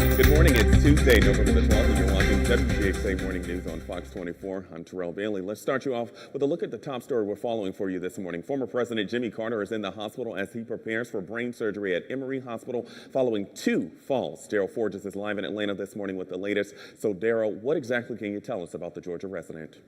Good morning. It's Tuesday, November the 12th, and you're watching WGXA Morning News on Fox 24. I'm Terrell Bailey. Let's start you off with a look at the top story we're following for you this morning. Former President Jimmy Carter is in the hospital as he prepares for brain surgery at Emory Hospital following 2 falls. Daryl Forges is live in Atlanta this morning with the latest. So, Daryl, what exactly can you tell us about the Georgia resident?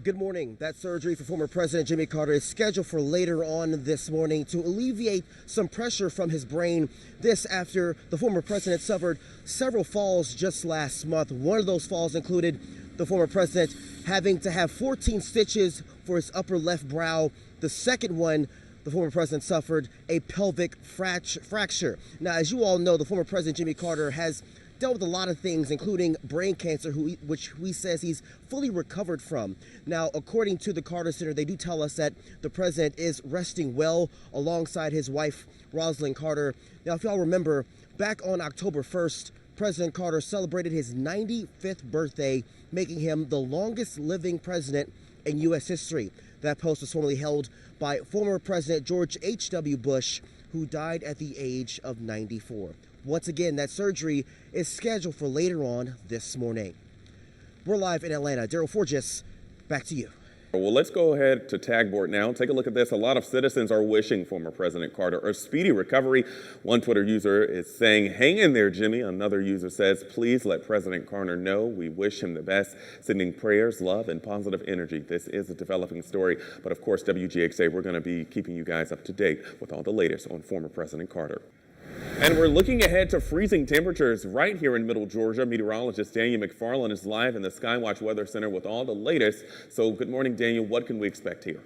Good morning. That surgery for former President Jimmy Carter is scheduled for later on this morning to alleviate some pressure from his brain. This after the former president suffered several falls just last month. One of those falls included the former president having to have 14 stitches for his upper left brow. The second one, the former president suffered a pelvic fracture. Now, as you all know, the former president Jimmy Carter has dealt with a lot of things, including brain cancer, which he says he's fully recovered from. Now, according to the Carter Center, they do tell us that the president is resting well alongside his wife, Rosalind Carter. Now, if y'all remember, back on October 1st, President Carter celebrated his 95th birthday, making him the longest living president in U.S. history. That post was formerly held by former President George H.W. Bush, who died at the age of 94. Once again, that surgery is scheduled for later on this morning. We're live in Atlanta. Daryl Forges, back to you. Well, let's go ahead to Tagboard now. Take a look at this. A lot of citizens are wishing former President Carter a speedy recovery. One Twitter user is saying, "Hang in there, Jimmy." Another user says, "Please let President Carter know we wish him the best, sending prayers, love, and positive energy." This is a developing story, but of course, WGXA, we're going to be keeping you guys up to date with all the latest on former President Carter. And we're looking ahead to freezing temperatures right here in Middle Georgia. Meteorologist Daniel McFarland is live in the Skywatch Weather Center with all the latest. So good morning, Daniel. What can we expect here?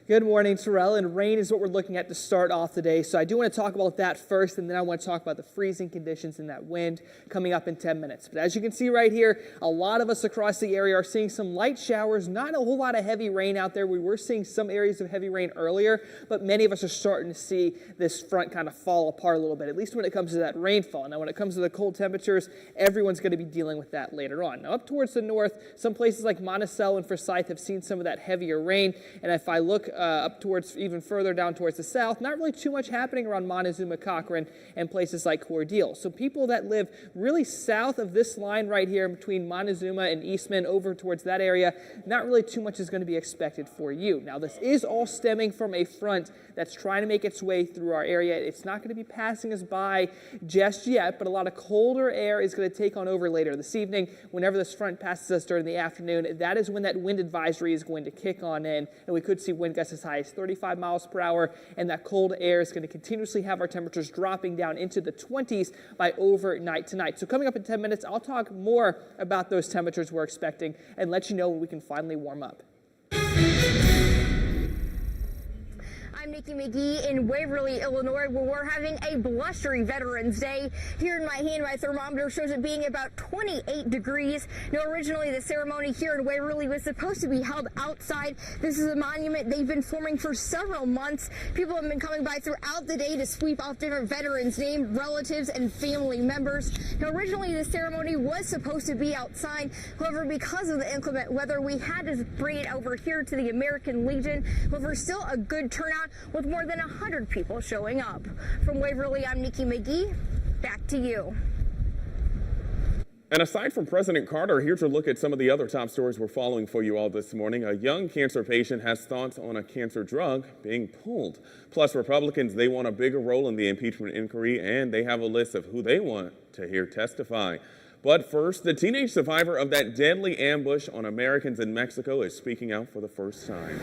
Good morning, Terrell, and rain is what we're looking at to start off the day. So I do want to talk about that first, and then I want to talk about the freezing conditions and that wind coming up in 10 minutes. But as you can see right here, a lot of us across the area are seeing some light showers, not a whole lot of heavy rain out there. We were seeing some areas of heavy rain earlier, but many of us are starting to see this front kind of fall apart a little bit, at least when it comes to that rainfall. Now, when it comes to the cold temperatures, everyone's going to be dealing with that later on. Now, up towards the north, some places like Monticello and Forsyth have seen some of that heavier rain, and if I look up towards even further down towards the south, not really too much happening around Montezuma, Cochran, and places like Cordele. So people that live really south of this line right here between Montezuma and Eastman over towards that area, not really too much is going to be expected for you. Now, this is all stemming from a front that's trying to make its way through our area. It's not going to be passing us by just yet, but a lot of colder air is going to take on over later this evening. Whenever this front passes us during the afternoon, that is when that wind advisory is going to kick on in, and we could see wind gusts as high as 35 miles per hour, and that cold air is going to continuously have our temperatures dropping down into the 20s by overnight tonight. So coming up in 10 minutes, I'll talk more about those temperatures we're expecting and let you know when we can finally warm up. I'm Nikki McGee in Waverly, Illinois, where we're having a blustery Veterans Day. Here in my hand, my thermometer shows it being about 28 degrees. Now, originally, the ceremony here in Waverly was supposed to be held outside. This is a monument they've been forming for several months. People have been coming by throughout the day to sweep off different veterans' names, relatives, and family members. Now, originally, the ceremony was supposed to be outside. However, because of the inclement weather, we had to bring it over here to the American Legion. However, still a good turnout, with more than 100 people showing up. From Waverly, I'm Nikki McGee. Back to you. And aside from President Carter, here's a look at some of the other top stories we're following for you all this morning. A young cancer patient has thoughts on a cancer drug being pulled. Plus, Republicans, they want a bigger role in the impeachment inquiry, and they have a list of who they want to hear testify. But first, the teenage survivor of that deadly ambush on Americans in Mexico is speaking out for the first time.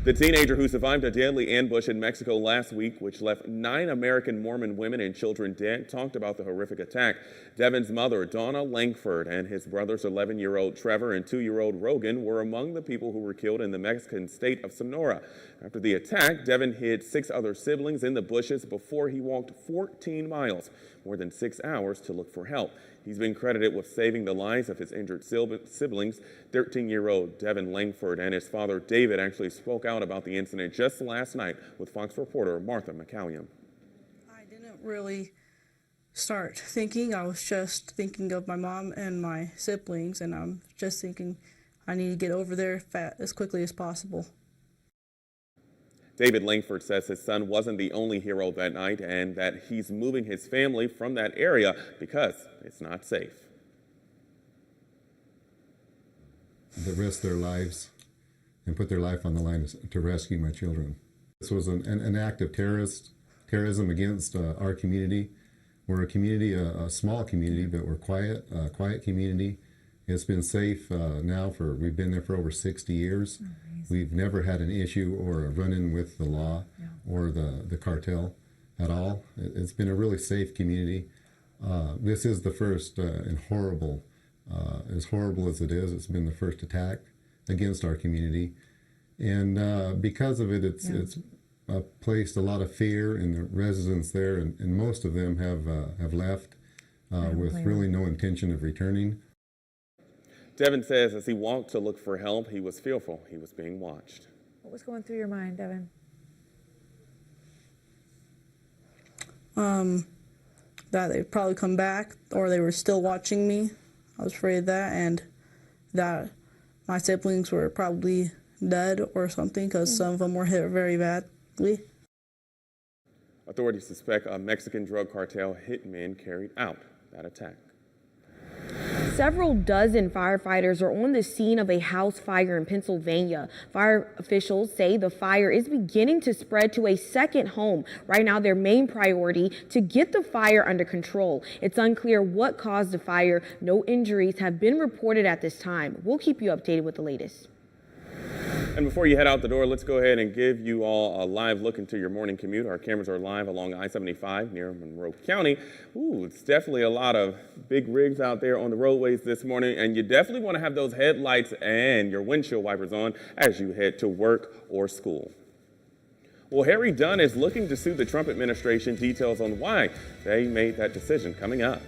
The teenager who survived a deadly ambush in Mexico last week, which left 9 American Mormon women and children dead, talked about the horrific attack. Devin's mother, Donna Langford, and his brothers, 11-year-old Trevor and 2-year-old Rogan, were among the people who were killed in the Mexican state of Sonora. After the attack, Devin hid 6 other siblings in the bushes before he walked 14 miles, more than 6 hours, to look for help. He's been credited with saving the lives of his injured siblings. 13-year-old Devin Langford and his father David actually spoke out about the incident just last night with Fox reporter Martha McCallion. I didn't really start thinking. I was just thinking of my mom and my siblings, and I'm just thinking I need to get over there as quickly as possible. David Langford says his son wasn't the only hero that night and that he's moving his family from that area because it's not safe. That risked their lives and put their life on the line to rescue my children. This was an act of terrorism against our community. We're a community, a small community, but we're a quiet community. It's been safe now we've been there for over 60 years. We've never had an issue or a run-in with the law or the cartel at all. It's been a really safe community. This is the first and horrible, as horrible as it is, it's been the first attack against our community. And because of it, it's placed a lot of fear in the residents there, and most of them have left with really no intention of returning. Devin says as he walked to look for help, he was fearful he was being watched. What was going through your mind, Devin? That they'd probably come back or they were still watching me. I was afraid of that, and that my siblings were probably dead or something because some of them were hit very badly. Authorities suspect a Mexican drug cartel hitman carried out that attack. Several dozen firefighters are on the scene of a house fire in Pennsylvania. Fire officials say the fire is beginning to spread to a second home. Right now, their main priority to get the fire under control. It's unclear what caused the fire. No injuries have been reported at this time. We'll keep you updated with the latest. And before you head out the door, let's go ahead and give you all a live look into your morning commute. Our cameras are live along I-75 near Monroe County. Ooh, it's definitely a lot of big rigs out there on the roadways this morning, and you definitely want to have those headlights and your windshield wipers on as you head to work or school. Well, Harry Dunn is looking to sue the Trump administration. Details on why they made that decision coming up.